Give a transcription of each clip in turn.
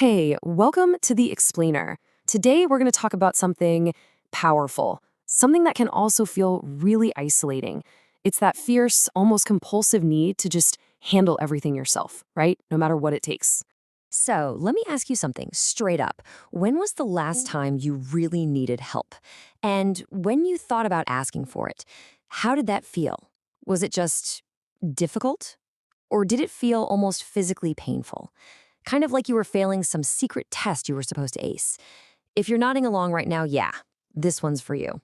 Hey, welcome to The Explainer. Today we're going to talk about something powerful, something that can also feel really isolating. It's that fierce, almost compulsive need to just handle everything yourself, right? No matter what it takes. So, let me ask you something straight up. When was the last time you really needed help? And when you thought about asking for it, how did that feel? Was it just difficult? Or did it feel almost physically painful? Kind of like you were failing some secret test you were supposed to ace. If you're nodding along right now, yeah, this one's for you.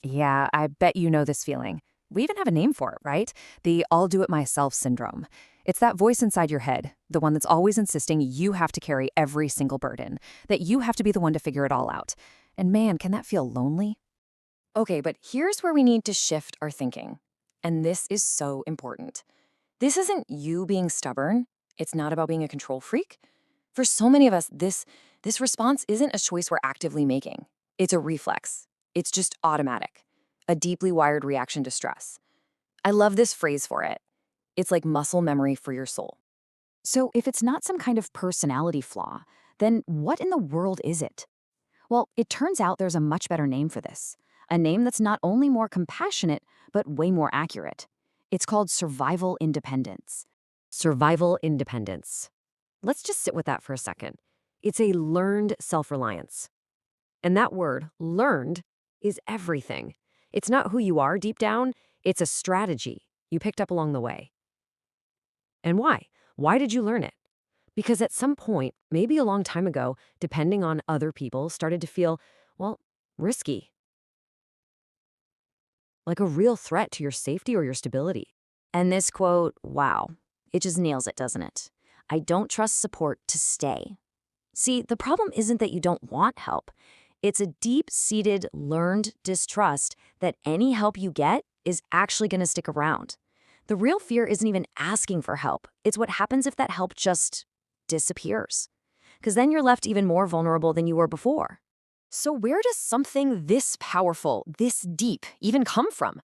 Yeah, I bet you know this feeling. We even have a name for it, right? The I'll do it myself syndrome. It's that voice inside your head, the one that's always insisting you have to carry every single burden, that you have to be the one to figure it all out. And man, can that feel lonely? Okay, but here's where we need to shift our thinking. And this is so important. This isn't you being stubborn. It's not about being a control freak. For so many of us, this response isn't a choice we're actively making. It's a reflex. It's just automatic, a deeply wired reaction to stress. I love this phrase for it. It's like muscle memory for your soul. So, if it's not some kind of personality flaw, then what in the world is it? Well, it turns out there's a much better name for this. A name that's not only more compassionate, but way more accurate. It's called survival independence. Survival independence. Let's just sit with that for a second. It's a learned self-reliance. And that word, learned, is everything. It's not who you are deep down, it's a strategy you picked up along the way. And why? Why did you learn it? Because at some point, maybe a long time ago, depending on other people, started to feel, well, risky, like a real threat to your safety or your stability. And this quote, wow, it just nails it, doesn't it? I don't trust support to stay. See, the problem isn't that you don't want help. It's a deep-seated, learned distrust that any help you get is actually going to stick around. The real fear isn't even asking for help. It's what happens if that help just disappears. Because then you're left even more vulnerable than you were before. So where does something this powerful, this deep, even come from?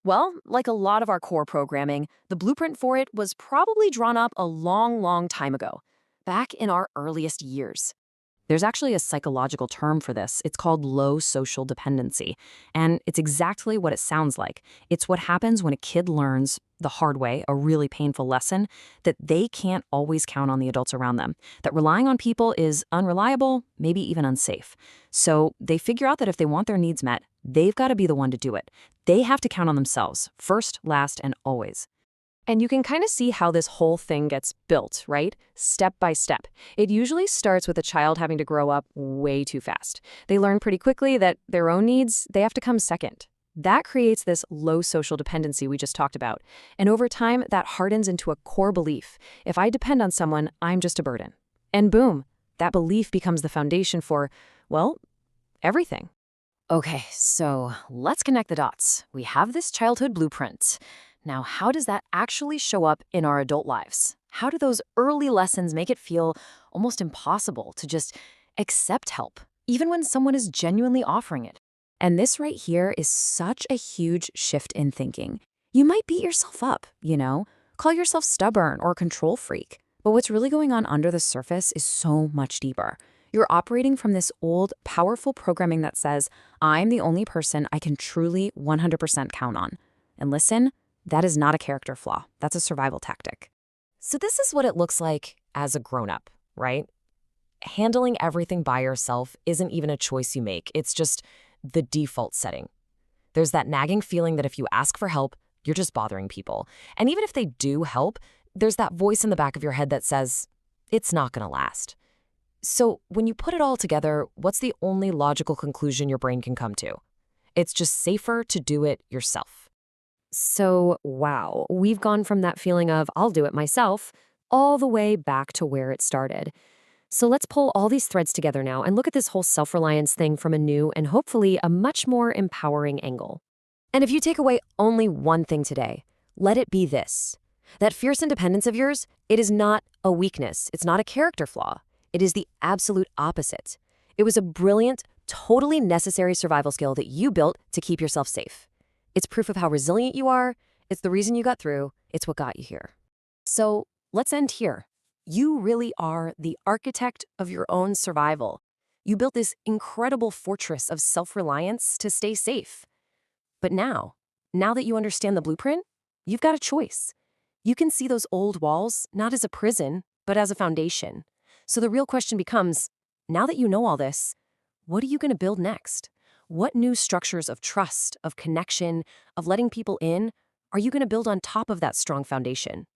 Well, like a lot of our core programming, the blueprint for it was probably drawn up a long, long time ago, back in our earliest years. There's actually a psychological term for this. It's called low social dependency. And it's exactly what it sounds like. It's what happens when a kid learns the hard way, a really painful lesson, that they can't always count on the adults around them, that relying on people is unreliable, maybe even unsafe. So they figure out that if they want their needs met, they've got to be the one to do it. They have to count on themselves, first, last, and always. And you can kind of see how this whole thing gets built, right? Step by step. It usually starts with a child having to grow up way too fast. They learn pretty quickly that their own needs, they have to come second. That creates this low social dependency we just talked about. And over time, that hardens into a core belief. If I depend on someone, I'm just a burden. And boom, that belief becomes the foundation for, well, everything. Okay, so let's connect the dots. We have this childhood blueprint. Now, how does that actually show up in our adult lives? How do those early lessons make it feel almost impossible to just accept help, even when someone is genuinely offering it? And this right here is such a huge shift in thinking. You might beat yourself up, call yourself stubborn or a control freak. But what's really going on under the surface is so much deeper. You're operating from this old, powerful programming that says, I'm the only person I can truly 100% count on. And listen, that is not a character flaw. That's a survival tactic. So this is what it looks like as a grown-up, right? Handling everything by yourself isn't even a choice you make. It's just the default setting. There's that nagging feeling that if you ask for help, you're just bothering people. And even if they do help, there's that voice in the back of your head that says, it's not going to last. So when you put it all together, what's the only logical conclusion your brain can come to? It's just safer to do it yourself. So, wow, we've gone from that feeling of, I'll do it myself, all the way back to where it started. So let's pull all these threads together now and look at this whole self-reliance thing from a new and hopefully a much more empowering angle. And if you take away only one thing today, let it be this. That fierce independence of yours, it is not a weakness. It's not a character flaw. It is the absolute opposite. It was a brilliant, totally necessary survival skill that you built to keep yourself safe. It's proof of how resilient you are. It's the reason you got through. It's what got you here. So let's end here. You really are the architect of your own survival. You built this incredible fortress of self-reliance to stay safe. But now that you understand the blueprint, you've got a choice. You can see those old walls not as a prison, but as a foundation. So the real question becomes, now that you know all this, what are you going to build next? What new structures of trust, of connection, of letting people in, are you going to build on top of that strong foundation?